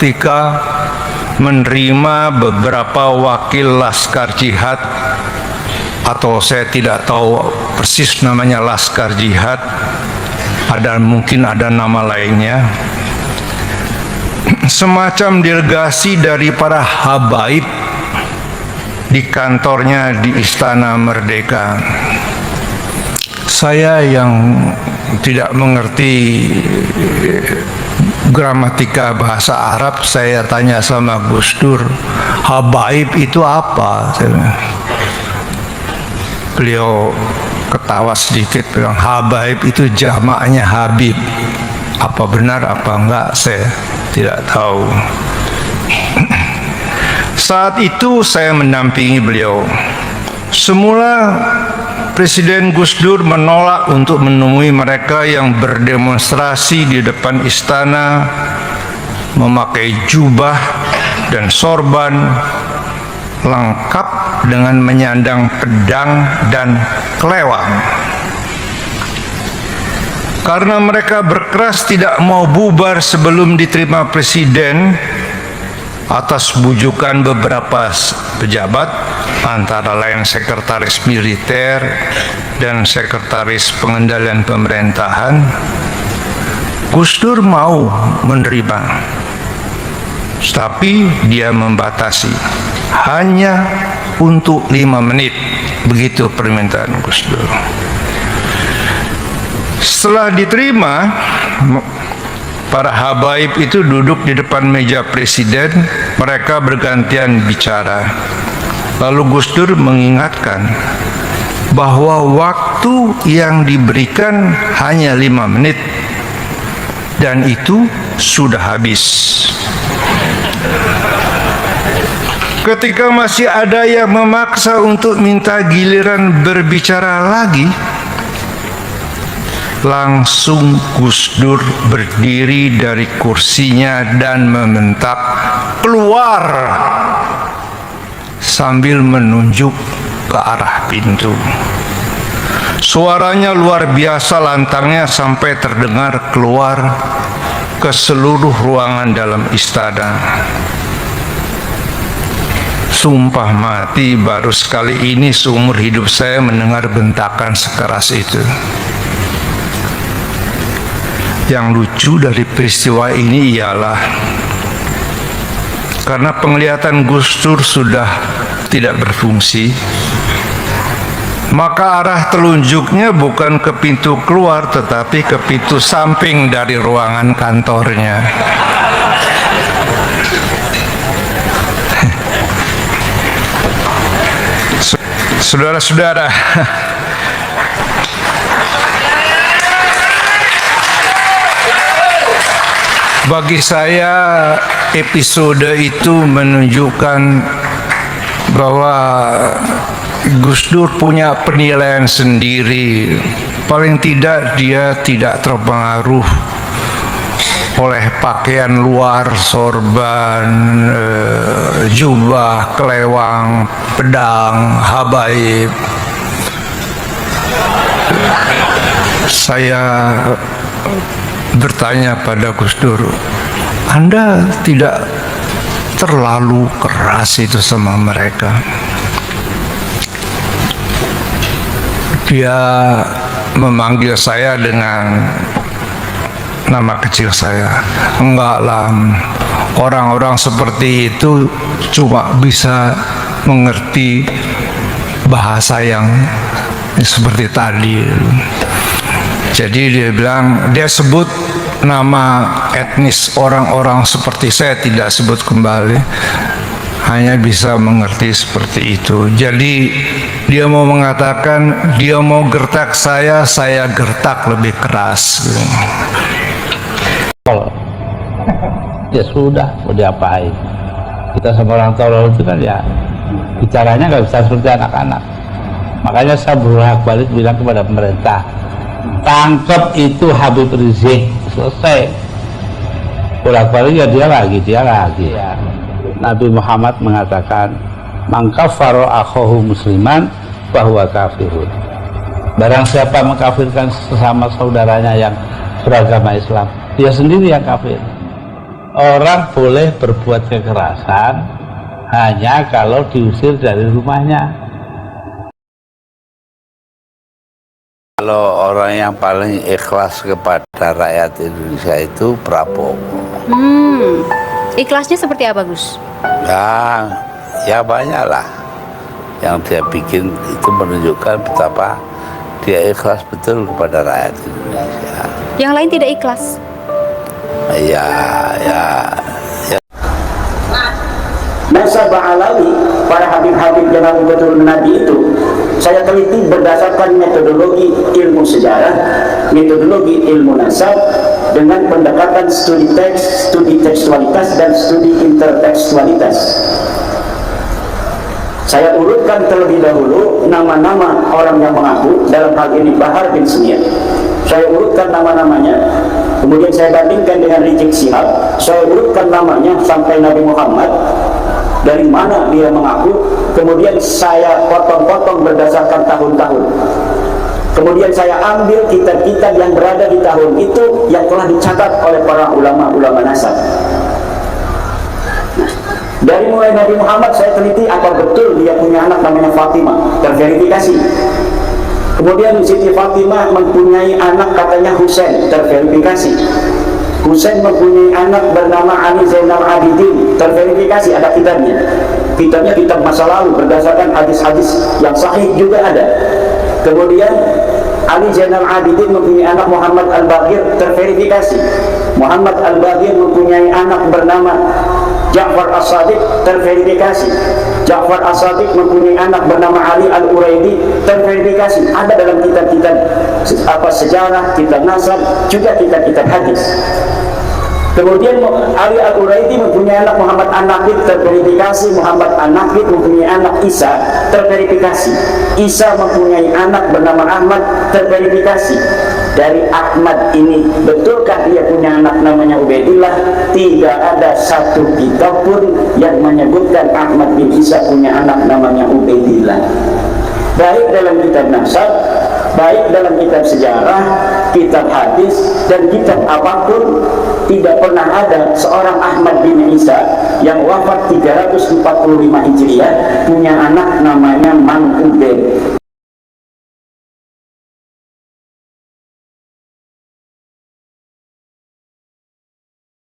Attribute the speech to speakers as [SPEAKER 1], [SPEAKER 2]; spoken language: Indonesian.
[SPEAKER 1] ketika menerima beberapa wakil Laskar Jihad, atau saya tidak tahu persis namanya Laskar Jihad, mungkin ada nama lainnya, semacam delegasi dari para habaib di kantornya di Istana Merdeka. Saya yang tidak mengerti gramatika bahasa Arab, saya tanya sama Gus Dur, habaib itu apa? Beliau ketawa sedikit, bilang habaib itu jamaknya Habib. Apa benar apa enggak saya tidak tahu. Saat itu saya mendampingi beliau. Semula Presiden Gus Dur menolak untuk menemui mereka yang berdemonstrasi di depan istana memakai jubah dan sorban lengkap dengan menyandang pedang dan kelewang. Karena mereka berkeras tidak mau bubar sebelum diterima presiden, atas bujukan beberapa pejabat, antara lain sekretaris militer dan sekretaris pengendalian pemerintahan, Gus Dur mau menerima, tapi dia membatasi hanya untuk 5 menit. Begitu permintaan Gus Dur. Setelah diterima, para habaib itu duduk di depan meja presiden. Mereka bergantian bicara. Lalu Gus Dur mengingatkan bahwa waktu yang diberikan hanya 5 menit dan itu sudah habis. Ketika masih ada yang memaksa untuk minta giliran berbicara lagi, langsung Gus Dur berdiri dari kursinya dan membentak, "Keluar!" sambil menunjuk ke arah pintu. Suaranya luar biasa lantangnya sampai terdengar keluar ke seluruh ruangan dalam istana. Sumpah mati, baru sekali ini seumur hidup saya mendengar bentakan sekeras itu. Yang lucu dari peristiwa ini ialah karena penglihatan Gus Dur sudah tidak berfungsi, maka arah telunjuknya bukan ke pintu keluar tetapi ke pintu samping dari ruangan kantornya. Saudara-saudara, bagi saya episode itu menunjukkan bahwa Gus Dur punya penilaian sendiri. Paling tidak dia tidak terpengaruh oleh pakaian luar, sorban, jubah, kelewang, pedang, habaib. Saya bertanya pada Gus Dur, Anda tidak terlalu keras itu sama mereka? Dia memanggil saya dengan nama kecil saya. Enggak lah, orang-orang seperti itu cuma bisa mengerti bahasa yang seperti tadi. Jadi dia bilang, dia sebut nama etnis orang-orang seperti saya, tidak sebut kembali, hanya bisa mengerti seperti itu. Jadi dia mau mengatakan, dia mau gertak saya gertak lebih keras.
[SPEAKER 2] Ya sudah, mau diapain? Kita sama orang tua itu kan ya bicaranya nggak bisa seperti anak-anak. Makanya saya bolak-balik bilang kepada pemerintah, tangkap itu Habib Rizik, selesai. Bolak-balik ya dia lagi ya. Nabi Muhammad mengatakan, man kafara akhahu musliman bahwa kafirun. Barang siapa mengkafirkan sesama saudaranya yang beragama Islam, dia sendiri yang kafir. orang boleh berbuat kekerasan hanya kalau diusir dari rumahnya. Kalau orang yang paling ikhlas kepada rakyat Indonesia itu Prabowo.
[SPEAKER 3] Ikhlasnya seperti apa, Gus?
[SPEAKER 2] Ya banyak lah yang dia bikin itu menunjukkan betapa dia ikhlas betul kepada rakyat Indonesia.
[SPEAKER 3] Yang lain tidak ikhlas?
[SPEAKER 2] Ya.
[SPEAKER 4] Nasab alawi, para habib-habib yang betul Nabi itu saya teliti berdasarkan metodologi ilmu sejarah, metodologi ilmu nasab, dengan pendekatan studi teks, studi tekstualitas, dan studi intertekstualitas. Saya urutkan terlebih dahulu nama-nama orang yang mengaku, dalam hal ini Bahar bin Smith. Saya urutkan nama-namanya, kemudian saya bandingkan dengan Rizik Syihab, saya urutkan namanya sampai Nabi Muhammad, dari mana dia mengaku, kemudian saya potong-potong berdasarkan tahun-tahun. Kemudian saya ambil kitab-kitab yang berada di tahun itu yang telah dicatat oleh para ulama-ulama nasab. Dari mulai Nabi Muhammad saya teliti apa betul dia punya anak namanya Fatimah, terverifikasi. Kemudian Siti Fatimah mempunyai anak katanya Husain, terverifikasi. Husain mempunyai anak bernama Ali Zainal Abidin, terverifikasi, ada kitabnya. Kitabnya kitab masa lalu berdasarkan hadis-hadis yang sahih juga ada. Kemudian Ali Zainal Abidin mempunyai anak Muhammad Al-Baqir, terverifikasi. Muhammad Al-Baqir mempunyai anak bernama Ja'far As-Sadiq, terverifikasi. Ja'far As-Sadiq mempunyai anak bernama Ali Al-Uraidi, terverifikasi. Ada dalam kitab-kitab sejarah, kitab nasab, juga kitab-kitab hadis. Kemudian Ali Al-Uraidi mempunyai anak Muhammad An-Naqid, terverifikasi. Muhammad An-Naqid mempunyai anak Isa, terverifikasi. Isa mempunyai anak bernama Ahmad, terverifikasi. Dari Ahmad ini, betulkah dia punya anak namanya Ubaidillah? Tidak ada satu kitab pun yang menyebutkan Ahmad bin Isa punya anak namanya Ubaidillah. Baik dalam kitab nasab, baik dalam kitab sejarah, kitab hadis, dan kitab apapun, tidak pernah ada seorang Ahmad bin Isa yang wafat 345 Hijriah punya anak namanya Man Ubaid.